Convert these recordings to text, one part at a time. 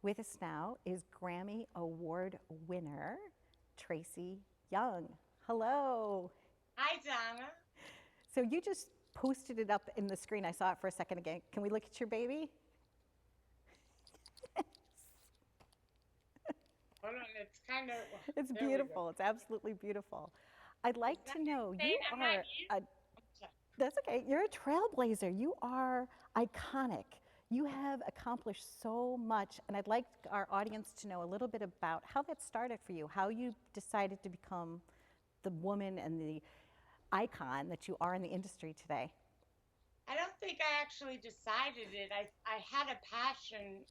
With us now is Grammy Award winner Tracy Young. Hello. Hi, Donna. So you just posted it up in the screen. I saw it for a second again. Can we look at your baby? Hold on, it's kind of, It's there we go. beautiful. It's absolutely beautiful. I'd Is like that to know saying you I'm not are you? a I'm sorry. that's okay. You're a trailblazer. You are iconic. You have accomplished so much, and I'd like our audience to know a little bit about how that started for you, how you decided to become the woman and the icon that you are in the industry today. I don't think I actually decided it. I had a passion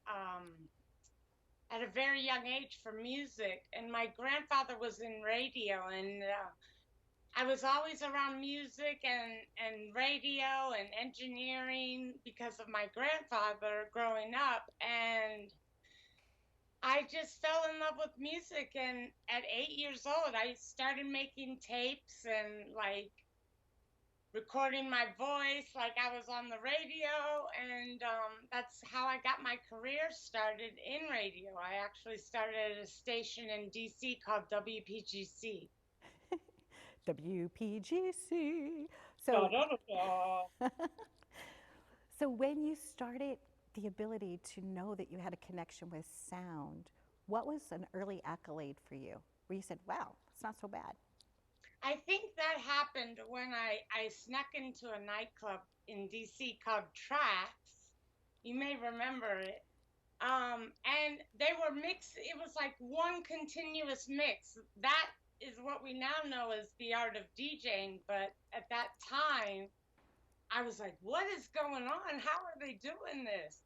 at a very young age for music, and my grandfather was in radio, and I was always around music and radio and engineering because of my grandfather growing up, and I just fell in love with music, and at 8 years old, I started making tapes and like recording my voice, like I was on the radio, and that's how I got my career started in radio. I actually started at a station in DC called WPGC. WPGC. Da, So, da, da, da. so when you started the ability to know that you had a connection with sound, what was an early accolade for you where you said, wow, it's not so bad? I think that happened when I snuck into a nightclub in DC called Tracks. You may remember it. And they were mixed. It was like one continuous mix. That is what we now know as the art of DJing. But at that time, I was like, what is going on? How are they doing this?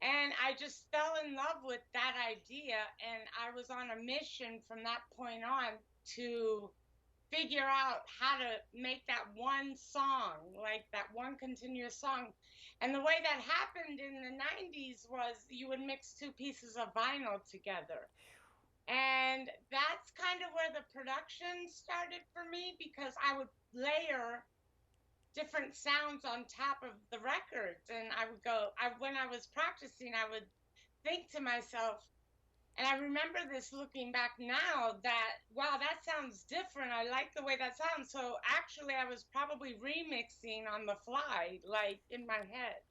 And I just fell in love with that idea. And I was on a mission from that point on to figure out how to make that one song, like that one continuous song. And the way that happened in the 90s was you would mix two pieces of vinyl together. And that's kind of where the production started for me because I would layer different sounds on top of the records. And I would go, when I was practicing, I would think to myself, and I remember this looking back now that, wow, that sounds different. I like the way that sounds. So actually, I was probably remixing on the fly, like in my head.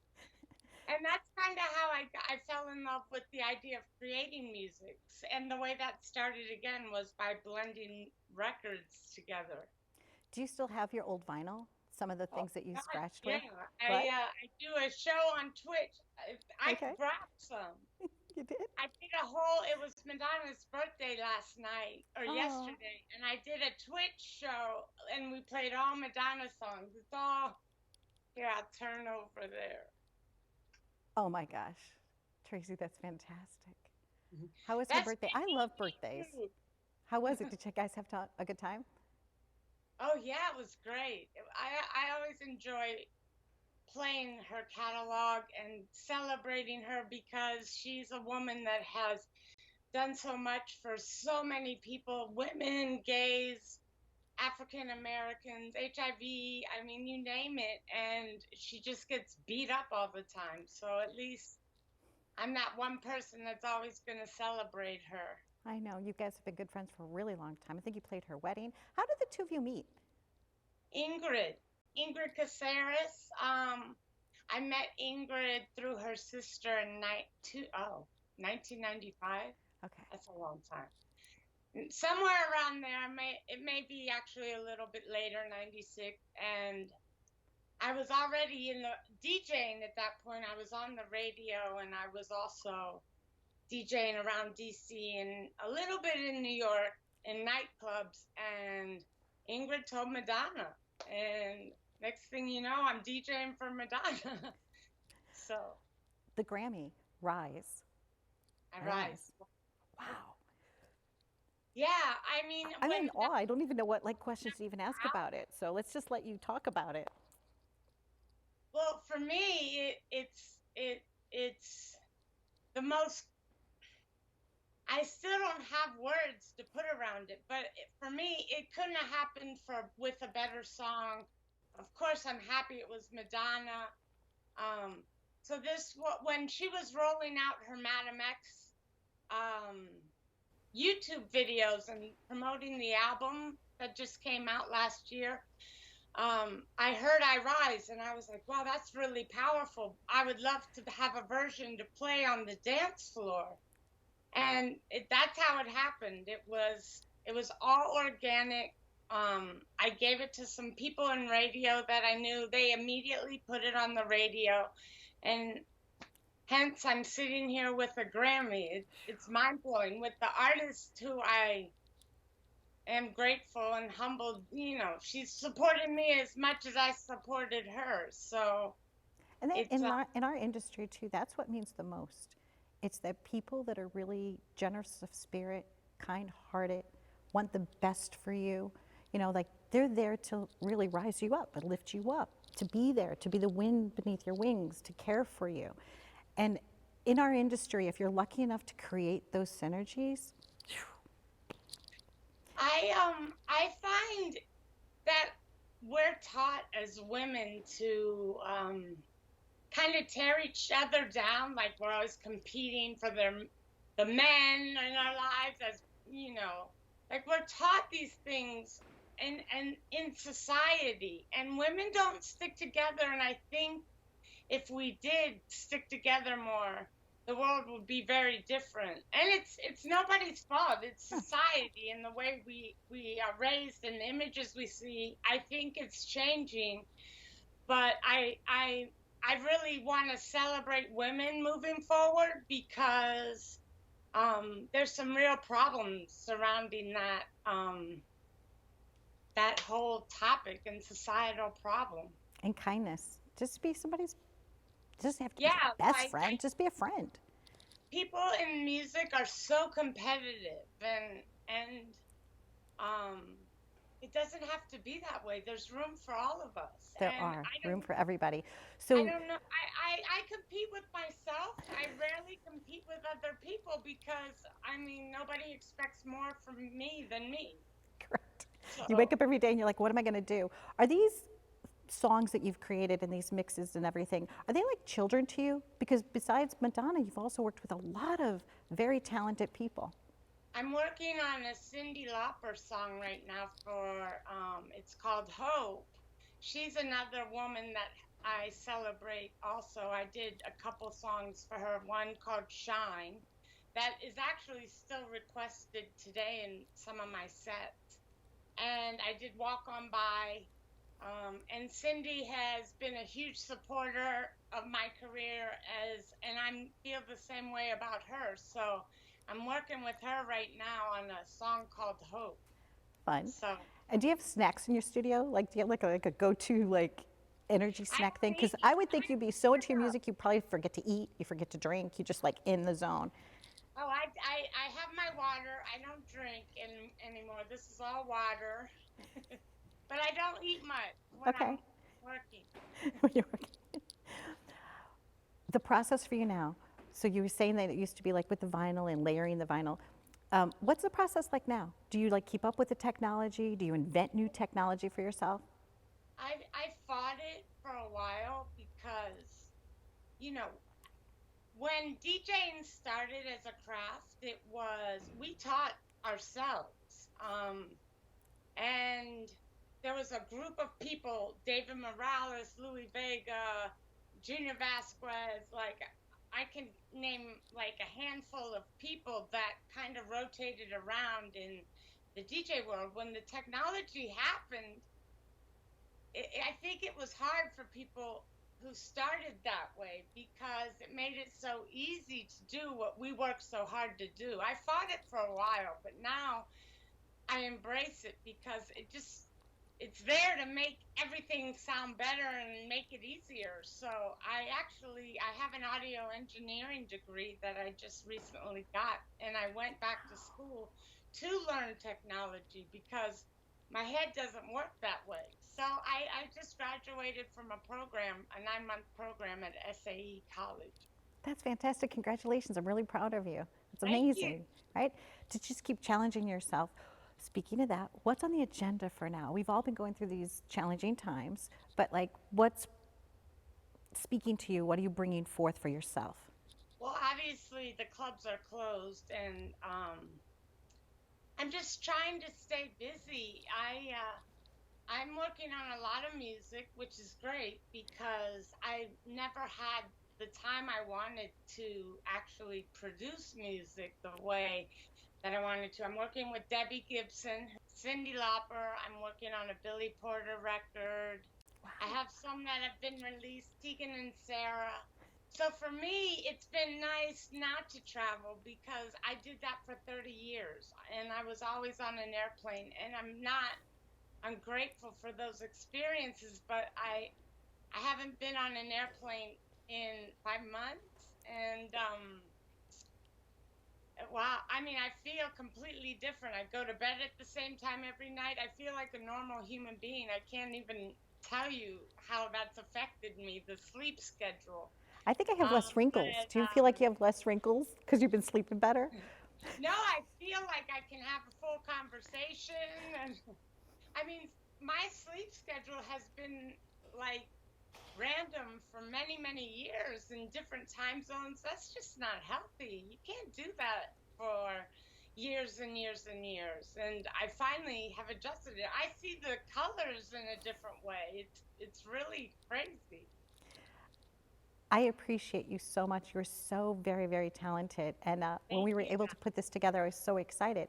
And that's kind of how I fell in love with the idea of creating music. And the way that started again was by blending records together. Do you still have your old vinyl? Some of the Oh, things that you God, scratched with? yeah. What? I do a show on Twitch. I Okay. brought some. You did? I did a whole, it was Madonna's birthday last night or Oh, yesterday, and I did a Twitch show and we played all Madonna songs. It's all, here, I'll turn over there. oh my gosh. Tracy, that's fantastic. How was her That's birthday? I love me birthdays. too. How was it? Did you guys have a good time? Oh, yeah, it was great. I always enjoy playing her catalog and celebrating her because she's a woman that has done so much for so many people, women, gays, African Americans, HIV, I mean, you name it. And she just gets beat up all the time. So at least I'm that one person that's always going to celebrate her. I know you guys have been good friends for a really long time. I think you played her wedding. How did the two of you meet? Ingrid, Ingrid Caceres. I met Ingrid through her sister in 1995. Okay. That's a long time. Somewhere around there, it may be actually a little bit later, 96. And I was already in the DJing at that point. I was on the radio and I was also DJing around DC and a little bit in New York in nightclubs. And Ingrid told Madonna. And next thing you know, I'm DJing for Madonna. So The Grammy, Rise. I rise. Rise. Wow. Yeah, I mean, I'm in when awe. I don't even know what like questions to even that's ask out, about it. So let's just let you talk about it. well, for me, it's the most. I still don't have words to put around it, but for me, it couldn't have happened for with a better song. Of course, I'm happy it was Madonna. Um, so this what when she was rolling out her Madam X. um, YouTube videos and promoting the album that just came out last year, I heard I Rise and I was like, wow, that's really powerful. I would love to have a version to play on the dance floor. And that's how it happened. It was all organic. I gave it to some people in radio that I knew. They immediately put it on the radio, and hence I'm sitting here with a Grammy. It's mind blowing with the artist who I am grateful and humbled. She's supported me as much as I supported her. So And that it's in our industry too, that's what means the most. It's that people that are really generous of spirit, kind-hearted, want the best for you. You know, like they're there to really rise you up and lift you up, to be there, to be the wind beneath your wings, to care for you. And in our industry, if you're lucky enough to create those synergies, I find that we're taught as women to kind of tear each other down, like we're always competing for the men in our lives, as like we're taught these things and in society, and women don't stick together. And I think if we did stick together more, the world would be very different. And it's nobody's fault. It's society and the way we are raised and the images we see. I think it's changing, but I really want to celebrate women moving forward because there's some real problems surrounding that whole topic and societal problem. and kindness, just be somebody's, doesn't have to be Yeah, your best like friend, just be a friend. people in music are so competitive, and um it doesn't have to be that way. There's room for all of us. There And are I room don't for everybody. I So don't know. I compete with myself. I rarely compete with other people because I mean nobody expects more from me than me. correct. You wake So up every day and you're like, what am I going to do? Are these songs that you've created and these mixes and everything, are they like children to you? Because besides Madonna, you've also worked with a lot of very talented people. I'm working on a Cyndi Lauper song right now for it's called Hope. She's another woman that I celebrate also. I did a couple songs for her, one called Shine that is actually still requested today in some of my sets. And I did Walk On By. And Cyndi has been a huge supporter of my career and I feel the same way about her. So I'm working with her right now on a song called Hope. Fun. So And do you have snacks in your studio? Like, do you have like a go-to like energy I snack thing? don't Because eat. I would think you'd be so into your music, you probably forget to eat, you forget to drink, you just like in the zone. Oh, I have my water. I don't drink anymore. This is all water. But I don't eat much when Okay. I'm working. When you're working. The process for you now. So you were saying that it used to be like with the vinyl and layering the vinyl. What's the process like now? Do you like keep up with the technology? Do you invent new technology for yourself? I fought it for a while because, you know, when DJing started as a craft, we taught ourselves. And there was a group of people, David Morales, Louis Vega, Junior Vasquez, like I can name like a handful of people that kind of rotated around in the DJ world. When the technology happened, I think it was hard for people who started that way because it made it so easy to do what we worked so hard to do. I fought it for a while, but now I embrace it because it's there to make everything sound better and make it easier. So I have an audio engineering degree that I just recently got, and I went back to school to learn technology because my head doesn't work that way. So I just graduated from a 9-month program at SAE College. That's fantastic. Congratulations. I'm really proud of you. It's Thank you. amazing, right? To just keep challenging yourself. Speaking of that, what's on the agenda for now? We've all been going through these challenging times, but like what's speaking to you? What are you bringing forth for yourself? Well, obviously the clubs are closed, and I'm just trying to stay busy. I'm working on a lot of music, which is great because I never had the time I wanted to actually produce music the way that I wanted to. I'm working with Debbie Gibson, Cyndi Lauper. I'm working on a Billy Porter record. I have some that have been released, Tegan and Sarah. So for me, it's been nice not to travel because I did that for 30 years and I was always on an airplane, and I'm grateful for those experiences, but I haven't been on an airplane in 5 months, and wow, I mean, I feel completely different. I go to bed at the same time every night. I feel like a normal human being. I can't even tell you how that's affected me, the sleep schedule. I think I have less wrinkles. But Do you feel like you have less wrinkles because you've been sleeping better? no, I feel like I can have a full conversation. And I mean, my sleep schedule has been like random for many, many years in different time zones. That's just not healthy. You can't do that for years and years and years. And I finally have adjusted it. I see the colors in a different way. It's really crazy. I appreciate you so much. You're so very, very talented. And when Thank we were you. able to put this together, I was so excited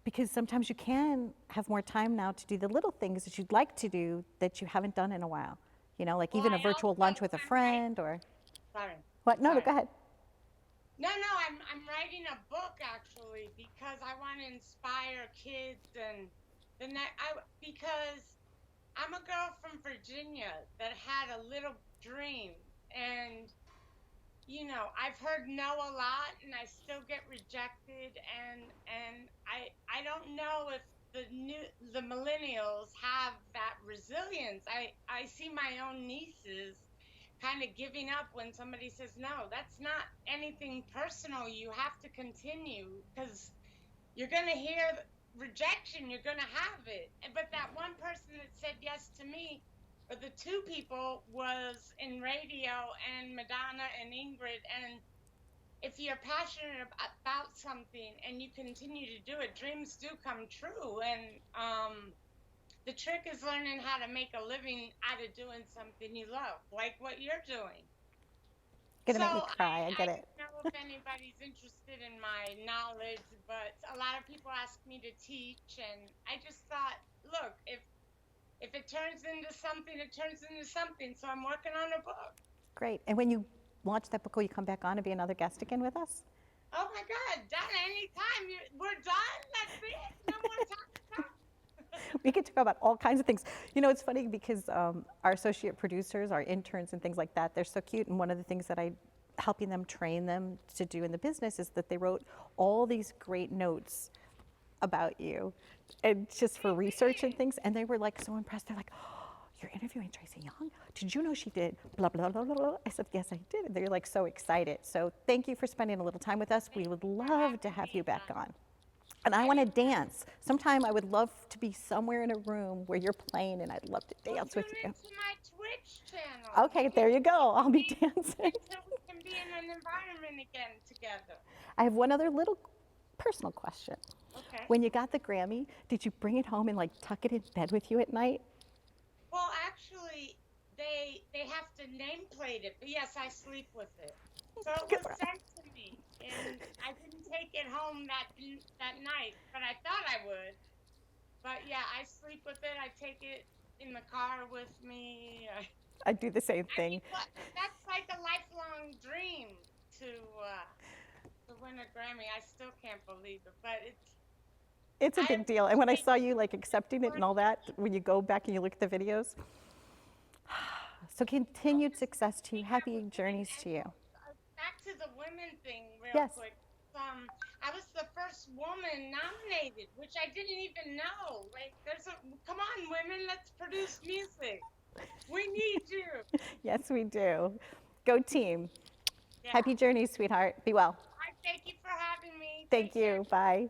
because sometimes you can have more time now to do the little things that you'd like to do that you haven't done in a while. You know, like Well, even a I virtual also lunch with a I'm right. friend or Sorry, what? No, no, sorry. go ahead. No, no, I'm writing a book actually because I want to inspire kids and the next I because I'm a girl from Virginia that had a little dream, and I've heard no a lot and I still get rejected, and I don't know if the millennials have that resilience. I see my own nieces kind of giving up when somebody says no. That's not anything personal. You have to continue because you're going to hear rejection, you're going to have it. But that one person that said yes to me, or the two people, was in radio, and Madonna and Ingrid. And if you're passionate about something and you continue to do it, dreams do come true. And the trick is learning how to make a living out of doing something you love, like what you're doing. Gonna So make me cry. I I get it. don't know if anybody's interested in my knowledge, but a lot of people ask me to teach, and I just thought, look, if it turns into something, it turns into something. So I'm working on a book. Great. And when you launch that book, will you come back on and be another guest again with us? Oh my God, Donna, anytime we're done, that's it. No more time. We get to talk about all kinds of things. You know, it's funny because our associate producers, our interns, and things like that, they're so cute. And one of the things that I helping them train them to do in the business is that they wrote all these great notes about you, and just for research and things. And they were like so impressed. They're like, "Oh, you're interviewing Tracy Young? Did you know she did blah blah blah blah blah?" I said, "Yes, I did." And they're like so excited. So thank you for spending a little time with us. We Thank would you for love to having have you me, back Donna. on. And I want to Anytime. dance. Sometime I would love to be somewhere in a room where you're playing, and I'd love to Well, dance with tune you. into my Twitch channel. Okay, there you go. I'll be dancing. Until we can be in an environment again together. I have one other little personal question. Okay. When you got the Grammy, did you bring it home and like tuck it in bed with you at night? Well, actually, they have to nameplate it, but yes, I sleep with it. So it was sent to me, and I didn't take it home that night, but I thought I would. But yeah, I sleep with it. I take it in the car with me. I do the same I mean, thing. what? That's like a lifelong dream to uh, to win a Grammy. I still can't believe it, but It's a I big deal. And when I appreciate saw you like accepting it support. and all that, when you go back and you look at the videos, so I'll continued just success to you. hang out Happy with it. journeys to you. Back to the women thing, real Yes. quick. I was the first woman nominated, which I didn't even know. Like, come on, women, let's produce music. We need you. Yes, we do. Go team. Yeah. Happy journeys, sweetheart. Be well. I thank you for having me. Thank Take care. you. Bye.